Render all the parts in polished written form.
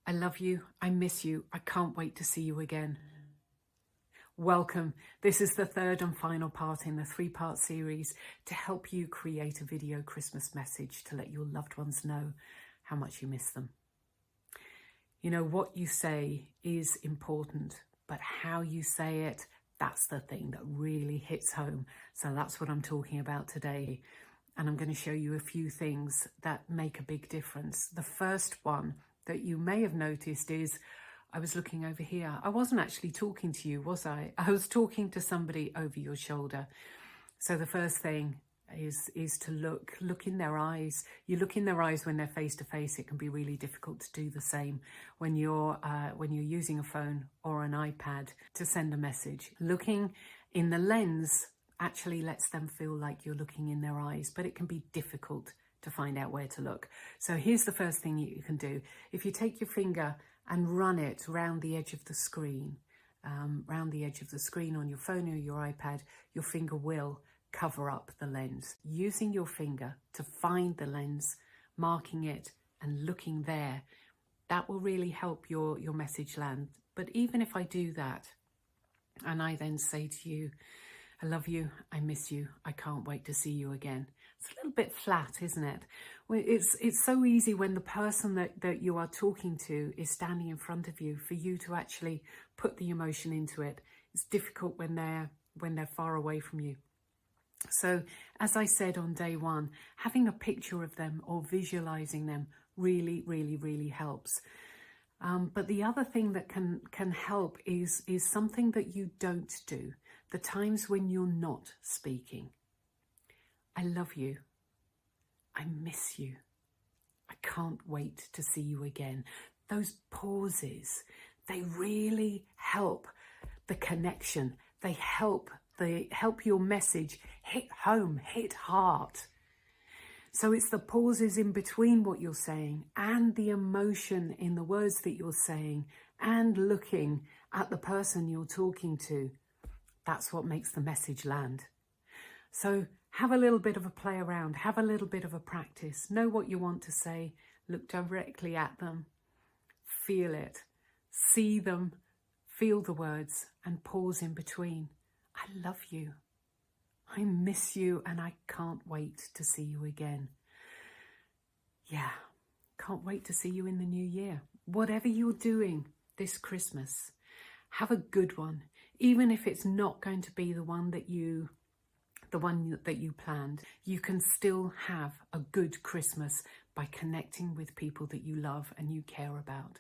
I love you. I miss you. I can't wait to see you again. Welcome. This is the third and final part in the 3-part series to help you create a video Christmas message to let your loved ones know how much you miss them. You know, what you say is important, but how you say it, that's the thing that really hits home. So that's what I'm talking about today. And I'm going to show you a few things that make a big difference. The first one that you may have noticed is I was looking over here. I wasn't actually talking to you, was I? I was talking to somebody over your shoulder. So the first thing is to look in their eyes. You look in their eyes when they're face to face. It can be really difficult to do the same when you're using a phone or an iPad to send a message. Looking in the lens actually lets them feel like you're looking in their eyes, but it can be difficult to find out where to look. So here's the first thing you can do. If you take your finger and run it around the edge of the screen, round the edge of the screen on your phone or your iPad, your finger will cover up the lens. Using your finger to find the lens, marking it and looking there, that will really help your message land. But even if I do that and I then say to you, I love you, I miss you, I can't wait to see you again. It's a little bit flat, isn't it? It's so easy when the person that you are talking to is standing in front of you for you to actually put the emotion into it. It's difficult when they're far away from you. So as I said on day one, having a picture of them or visualizing them really, really, really helps. But the other thing that can help is something that you don't do. The times when you're not speaking. I love you. I miss you. I can't wait to see you again. Those pauses, they really help the connection. They help your message hit home, hit heart. So it's the pauses in between what you're saying and the emotion in the words that you're saying and looking at the person you're talking to. That's what makes the message land. So have a little bit of a play around, have a little bit of a practice, know what you want to say, look directly at them, feel it, see them, feel the words and pause in between. I love you. I miss you and I can't wait to see you again. Yeah, can't wait to see you in the new year. Whatever you're doing this Christmas, have a good one. Even if it's not going to be the one that you planned, you can still have a good Christmas by connecting with people that you love and you care about.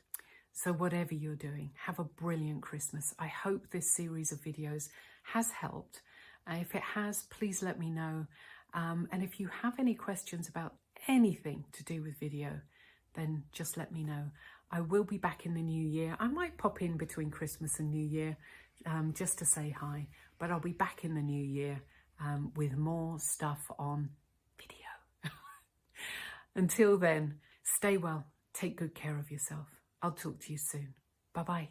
So whatever you're doing, have a brilliant Christmas. I hope this series of videos has helped. If it has, please let me know. And if you have any questions about anything to do with video, then just let me know. I will be back in the new year. I might pop in between Christmas and New Year just to say hi, but I'll be back in the new year with more stuff on video. Until then, stay well, take good care of yourself. I'll talk to you soon. Bye-bye.